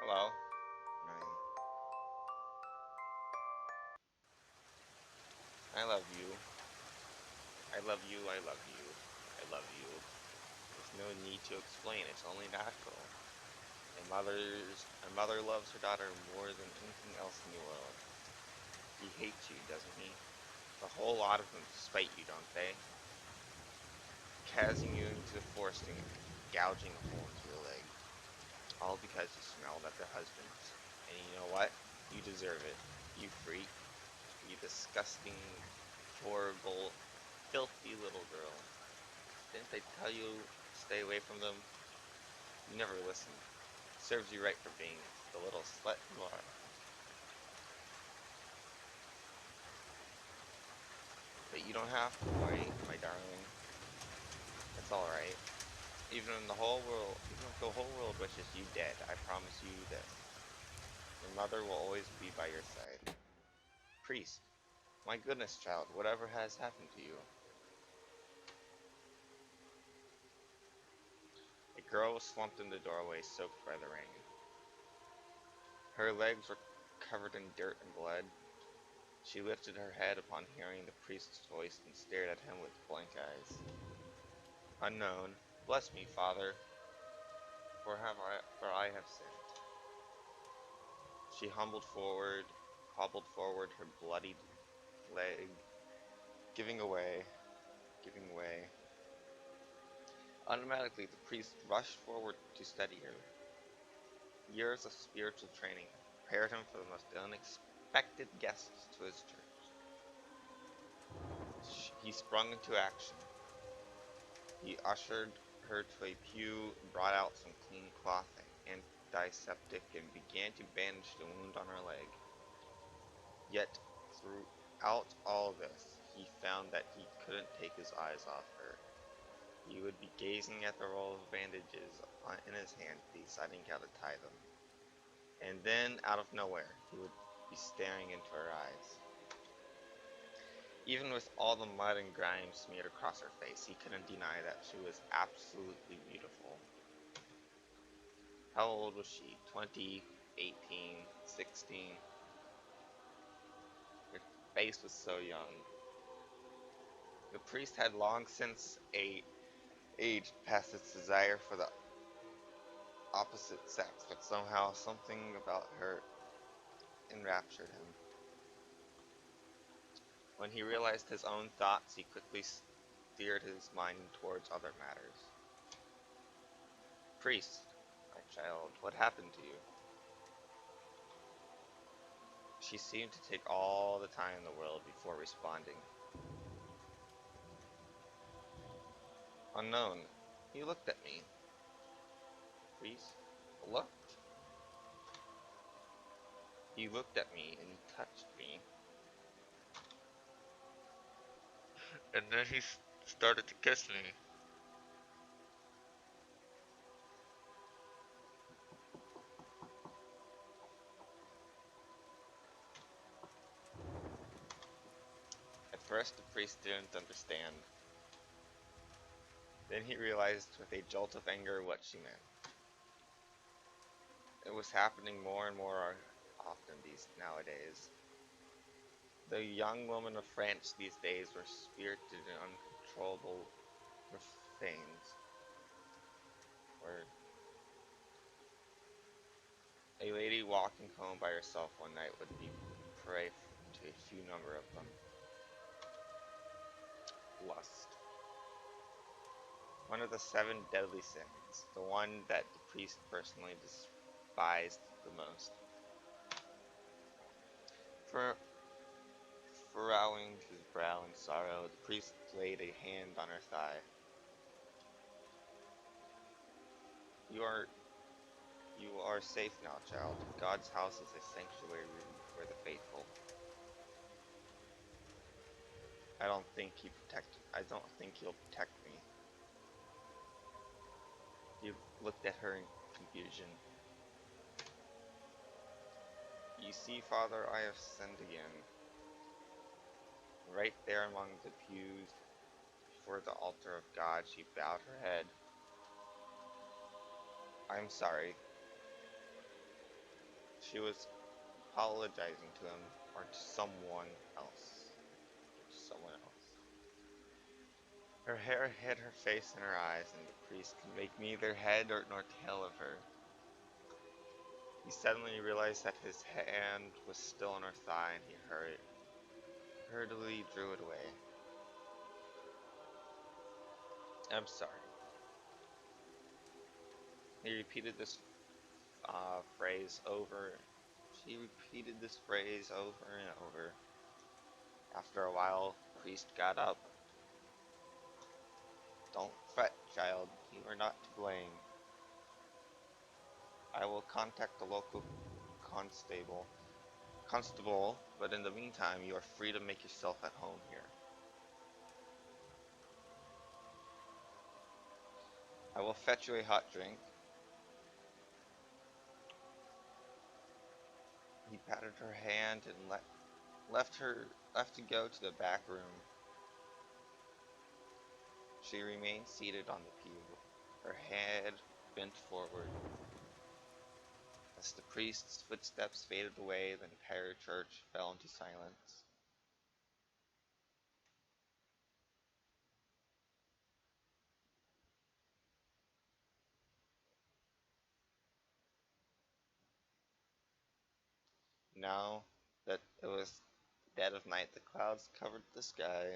Hello. 9. I love you. I love you. I love you. I love you. There's no need to explain. It's only natural. A mother loves her daughter more than anything else in the world. He hates you, doesn't he? A whole lot of them spite you, don't they? Casting you into the forest and gouging a hole into your leg. All because you smelled at their husbands. And you know what? You deserve it. You freak. You disgusting, horrible, filthy little girl. Didn't they tell you stay away from them? You never listened. Serves you right for being the little slut you are. But you don't have to worry, my darling. It's alright. Even if the whole world wishes you dead, I promise you this. Your mother will always be by your side. Priest, my goodness, child, whatever has happened to you? A girl was slumped in the doorway, soaked by the rain. Her legs were covered in dirt and blood. She lifted her head upon hearing the priest's voice and stared at him with blank eyes. Unknown, bless me, Father, for I have sinned. She hobbled forward, her bloodied leg, giving way. Automatically, the priest rushed forward to steady her. Years of spiritual training prepared him for the most unexpected guests to his church. He sprung into action. He ushered her to a pew, brought out some clean cloth and antiseptic, and began to bandage the wound on her leg. Yet, throughout all this, he found that he couldn't take his eyes off her. He would be gazing at the roll of bandages in his hand, deciding how to tie them. And then, out of nowhere, he would be staring into her eyes. Even with all the mud and grime smeared across her face, he couldn't deny that she was absolutely beautiful. How old was she? 20, 18, 16? Her face was so young. The priest had long since aged past its desire for the opposite sex, but somehow something about her enraptured him. When he realized his own thoughts, he quickly steered his mind towards other matters. Priest, my child, what happened to you? She seemed to take all the time in the world before responding. Unknown, he looked at me. Priest looked? He looked at me and he touched me. And then he started to kiss me. At first, the priest didn't understand. Then he realized with a jolt of anger what she meant. It was happening more and more often nowadays. The young women of France these days were spirited and uncontrollable profans. Word. A lady walking home by herself one night would be prey to a few number of them. Lust. One of the 7 deadly sins, the one that the priest personally despised the most. Furrowing his brow in sorrow, the priest laid a hand on her thigh. You are safe now, child. God's house is a sanctuary for the faithful. I don't think he'll protect me. He looked at her in confusion. You see, Father, I have sinned again. Right there among the pews before the altar of God, she bowed her head. I'm sorry. She was apologizing to him or to someone else. To someone else. Her hair hid her face and her eyes, and the priest could make neither head nor tail of her. He suddenly realized that his hand was still on her thigh, and he hurriedly drew it away. I'm sorry. He repeated this phrase over. She repeated this phrase over and over. After a while, the priest got up. Don't fret, child. You are not to blame. I will contact the local constable. Constable, but in the meantime, you are free to make yourself at home here. I will fetch you a hot drink. He patted her hand and left to go to the back room. She remained seated on the pew, her head bent forward. As the priest's footsteps faded away, the entire church fell into silence. Now that it was dead of night, the clouds covered the sky.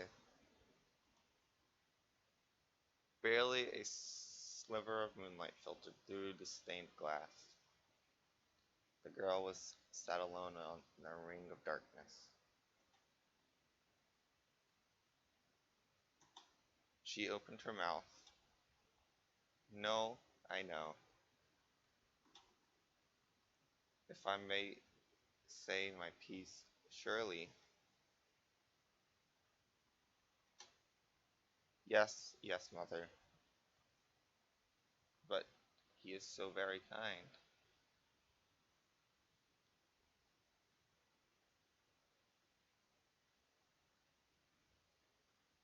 Barely a sliver of moonlight filtered through the stained glass. The girl was sat alone in a ring of darkness. She opened her mouth. No, I know. If I may say my piece, surely. Yes, yes, mother. But he is so very kind.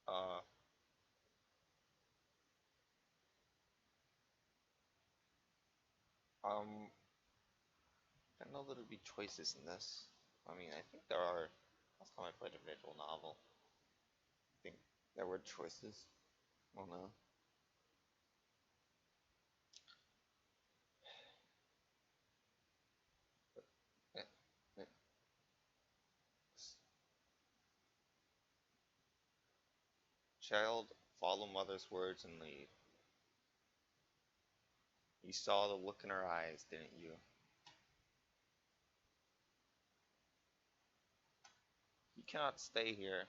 Uh, um, I don't know that there'd be choices in this. I mean, I think there are. Last time I played a visual novel, I think there were choices. I don't know. Eh, eh, Child, follow mother's words and lead. You saw the look in her eyes, didn't you? You cannot stay here.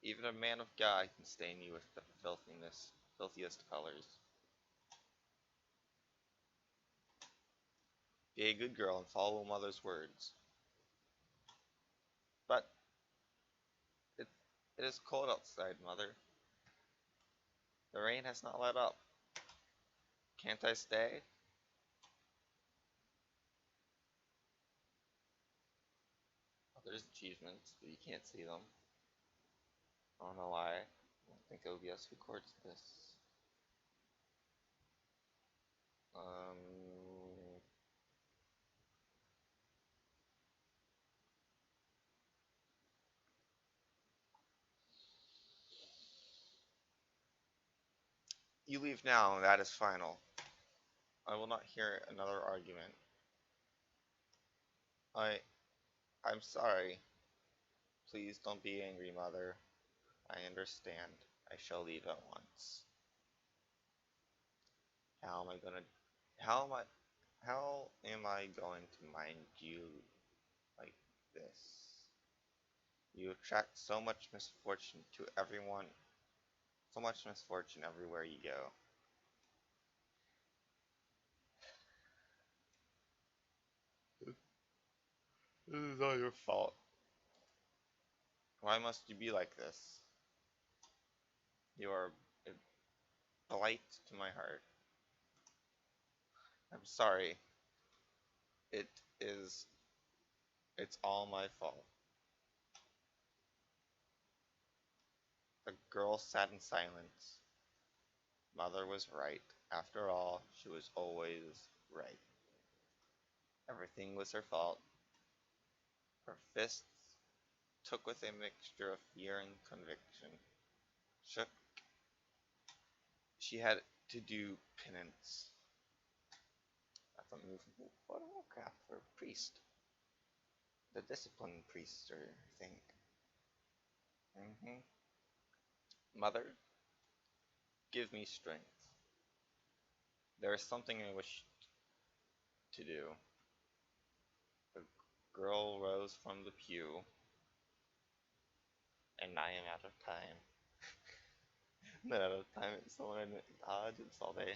Even a man of God can stain you with the filthiest colors. Be a good girl and follow mother's words. But it, it is cold outside, mother. The rain has not let up. Can't I stay? Oh, there's achievements, but you can't see them. I don't know why. I don't think OBS records this. Um, you leave now, and that is final. I will not hear another argument. I, I'm sorry. Please don't be angry, mother. I understand. I shall leave at once. How am I gonna, how am I, how am I going to mind you like this? You attract so much misfortune to everyone, so much misfortune everywhere you go. This is all your fault. Why must you be like this? You are a blight to my heart. I'm sorry. It is, it's all my fault. The girl sat in silence. Mother was right. After all, she was always right. Everything was her fault. Her fists took with a mixture of fear and conviction. Shook, she had to do penance. That's a movable photograph for a priest. The disciplined priest, I think. Mother, give me strength. There is something I wish to do. The girl rose from the pew, and I am out of time. I'm not out of time, it's someone in Dodge, it's all day.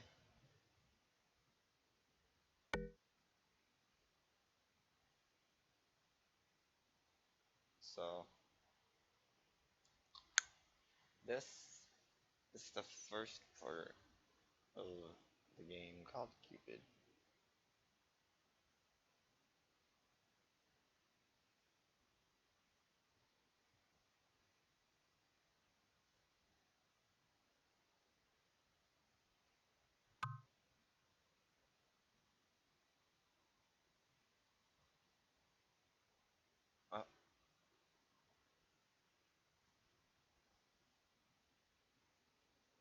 So, this is the first part of the game called Cupid. Uh,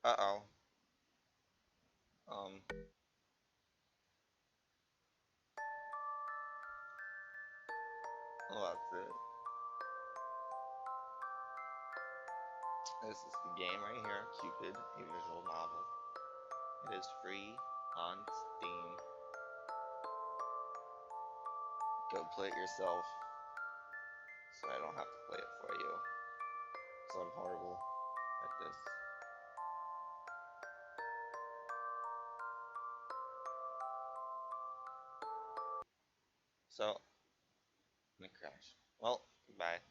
uh-oh. Um, well, that's it. This is the game right here, Cupid, a visual novel. It is free on Steam. Go play it yourself, so I don't have to play it for you. So I'm horrible at this. So, let me crash. Well, goodbye.